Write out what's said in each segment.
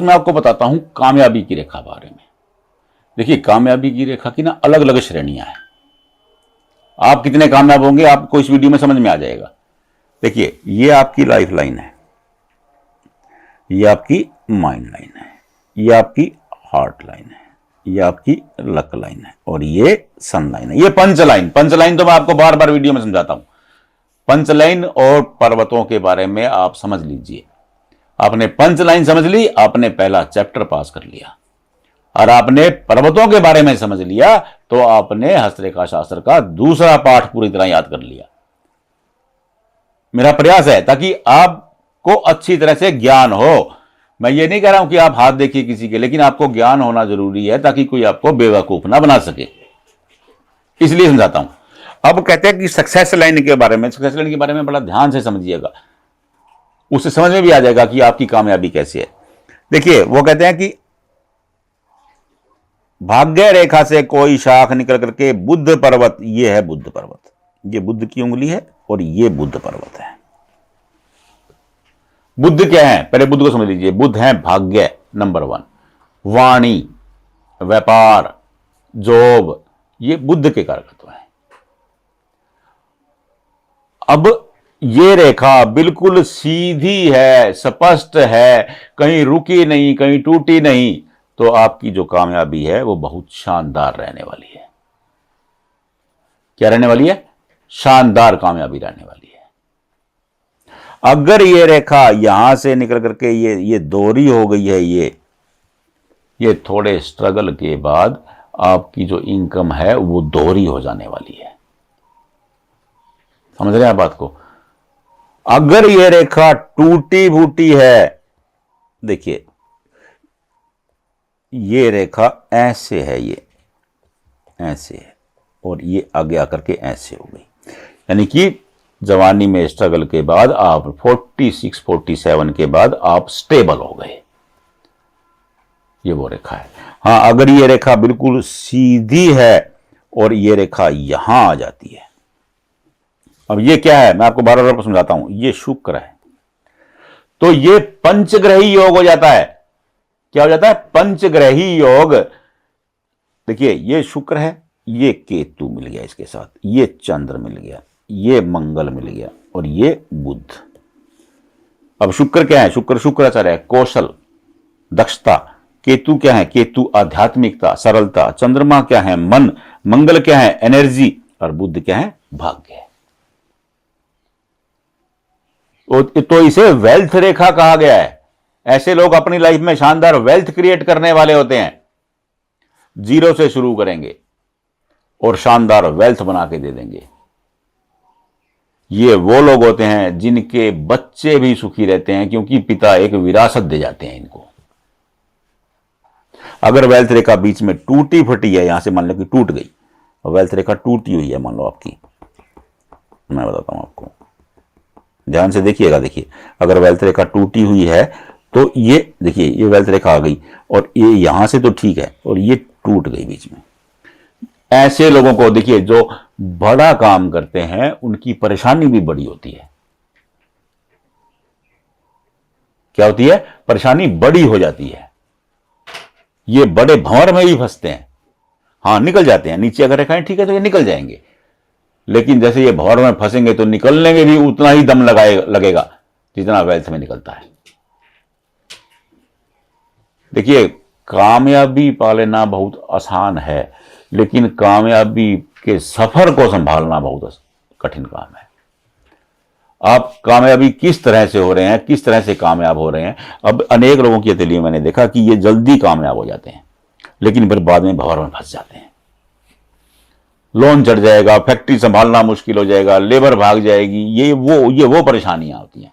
मैं आपको बताता हूं कामयाबी की रेखा बारे में। देखिए, कामयाबी की रेखा की ना अलग अलग श्रेणियां हैं। आप कितने कामयाब होंगे आपको इस वीडियो में समझ में आ जाएगा। देखिए, ये आपकी लाइफ लाइन है, ये आपकी माइंड लाइन है, ये आपकी हार्ट लाइन है, ये आपकी लक लाइन है और ये सन लाइन है। ये पंच लाइन तो मैं आपको बार बार वीडियो में समझाता हूं। पंच लाइन और पर्वतों के बारे में आप समझ लीजिए। आपने पंच लाइन समझ ली, आपने पहला चैप्टर पास कर लिया। और आपने पर्वतों के बारे में समझ लिया तो आपने हस्तरेखा शास्त्र का दूसरा पाठ पूरी तरह याद कर लिया। मेरा प्रयास है ताकि आपको अच्छी तरह से ज्ञान हो। मैं ये नहीं कह रहा हूं कि आप हाथ देखिए किसी के, लेकिन आपको ज्ञान होना जरूरी है ताकि कोई आपको बेवकूफ ना बना सके, इसलिए समझाता हूं। अब कहते हैं कि सक्सेस लाइन के बारे में बड़ा ध्यान से समझिएगा, उससे समझ में भी आ जाएगा कि आपकी कामयाबी कैसी है। देखिए, वो कहते हैं कि भाग्य रेखा से कोई शाख निकल करके बुद्ध पर्वत, ये है बुद्ध पर्वत, ये बुद्ध की उंगली है और ये बुद्ध पर्वत है। बुद्ध क्या है, पहले बुद्ध को समझ लीजिए। बुद्ध है भाग्य नंबर 1, वाणी, व्यापार, जॉब, ये बुद्ध के कारकत्व है। अब ये रेखा बिल्कुल सीधी है, स्पष्ट है, कहीं रुकी नहीं, कहीं टूटी नहीं, तो आपकी जो कामयाबी है वो बहुत शानदार रहने वाली है। क्या रहने वाली है? शानदार कामयाबी रहने वाली है। अगर ये रेखा यहां से निकल करके ये दोहरी हो गई है, ये थोड़े स्ट्रगल के बाद आपकी जो इनकम है वो दोहरी हो जाने वाली है। समझ रहे हैं आप बात को? अगर ये रेखा टूटी फूटी है, देखिए ये रेखा ऐसे है, ये ऐसे है और ये आगे आकर के ऐसे हो गई, यानी कि जवानी में स्ट्रगल के बाद आप 46-47 के बाद आप स्टेबल हो गए। ये वो रेखा है। हां, अगर ये रेखा बिल्कुल सीधी है और ये रेखा यहां आ जाती है, अब ये क्या है मैं आपको बार बार समझाता हूं, ये शुक्र है, तो ये पंचग्रही योग हो जाता है। क्या हो जाता है? पंचग्रही योग। देखिए, ये शुक्र है, ये केतु मिल गया इसके साथ, ये चंद्र मिल गया, ये मंगल मिल गया और ये बुध। अब शुक्र क्या है? शुक्राचार्य है, कौशल, दक्षता। केतु क्या है? केतु आध्यात्मिकता, सरलता। चंद्रमा क्या है? मन। मंगल क्या है? एनर्जी। और बुध क्या है? भाग्य। तो इसे वेल्थ रेखा कहा गया है। ऐसे लोग अपनी लाइफ में शानदार वेल्थ क्रिएट करने वाले होते हैं। जीरो से शुरू करेंगे और शानदार वेल्थ बना के दे देंगे। ये वो लोग होते हैं जिनके बच्चे भी सुखी रहते हैं, क्योंकि पिता एक विरासत दे जाते हैं इनको। अगर वेल्थ रेखा बीच में टूटी फटी है, यहां से मान लो कि टूट गई, और वेल्थ रेखा टूटी हुई है मान लो आपकी, मैं बताता हूं आपको, ध्यान से देखिएगा। देखिए, अगर वेल्थ रेखा टूटी हुई है तो ये देखिए, ये वेल्थ रेखा आ गई और ये यहां से तो ठीक है और ये टूट गई बीच में। ऐसे लोगों को देखिए, जो बड़ा काम करते हैं उनकी परेशानी भी बड़ी होती है। क्या होती है? परेशानी बड़ी हो जाती है। ये बड़े भंवर में भी फंसते हैं। हां, निकल जाते हैं, नीचे अगर रेखाएं ठीक है तो ये निकल जाएंगे, लेकिन जैसे ये भंवर में फंसेंगे तो निकलने में भी उतना ही दम लगेगा जितना वेल्थ में निकलता है। देखिए, कामयाबी पा लेना बहुत आसान है, लेकिन कामयाबी के सफर को संभालना बहुत कठिन काम है। आप कामयाबी किस तरह से हो रहे हैं, किस तरह से कामयाब हो रहे हैं। अब अनेक लोगों के लिए मैंने देखा कि ये जल्दी कामयाब हो जाते हैं, लेकिन फिर बाद में भंवर में फंस जाते हैं। लोन चढ़ जाएगा, फैक्ट्री संभालना मुश्किल हो जाएगा, लेबर भाग जाएगी, ये वो परेशानियां होती हैं।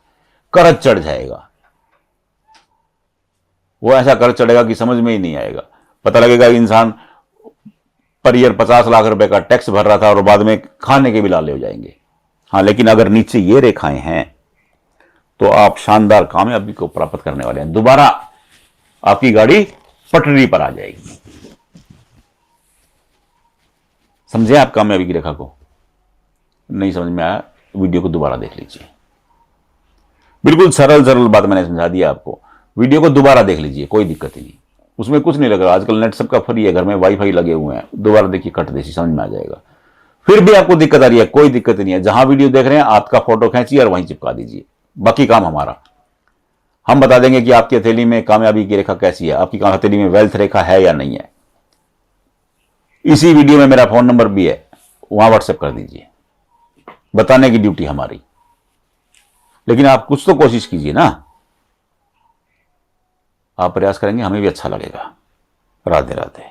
कर्ज चढ़ जाएगा, वो ऐसा कर्ज चढ़ेगा कि समझ में ही नहीं आएगा। पता लगेगा कि इंसान पर ईयर 50 लाख रुपए का टैक्स भर रहा था और बाद में खाने के भी लाले हो जाएंगे। हाँ, लेकिन अगर नीचे ये रेखाएं हैं तो आप शानदार कामयाबी को प्राप्त करने वाले हैं। दोबारा आपकी गाड़ी पटरी पर आ जाएगी। समझे आप कामयाबी की रेखा को? नहीं समझ में आया, वीडियो को दोबारा देख लीजिए। बिल्कुल सरल बात मैंने समझा दिया आपको। वीडियो को दोबारा देख लीजिए, कोई दिक्कत ही नहीं, उसमें कुछ नहीं लग रहा। आजकल नेट सबका फ्री है, घर में वाईफाई लगे हुए हैं, दोबारा देखिए कट देसी, समझ में आ जाएगा। फिर भी आपको दिक्कत आ रही है, कोई दिक्कत नहीं है, जहां वीडियो देख रहे हैं आपका फोटो खींचिए और वहीं चिपका दीजिए, बाकी काम हमारा। हम बता देंगे कि आपकी हथेली में कामयाबी की रेखा कैसी है, आपकी हथेली में वेल्थ रेखा है या नहीं है। इसी वीडियो में मेरा फोन नंबर भी है, वहां व्हाट्सएप कर दीजिए, बताने की ड्यूटी हमारी। लेकिन आप कुछ तो कोशिश कीजिए ना, आप प्रयास करेंगे हमें भी अच्छा लगेगा। राधे राधे।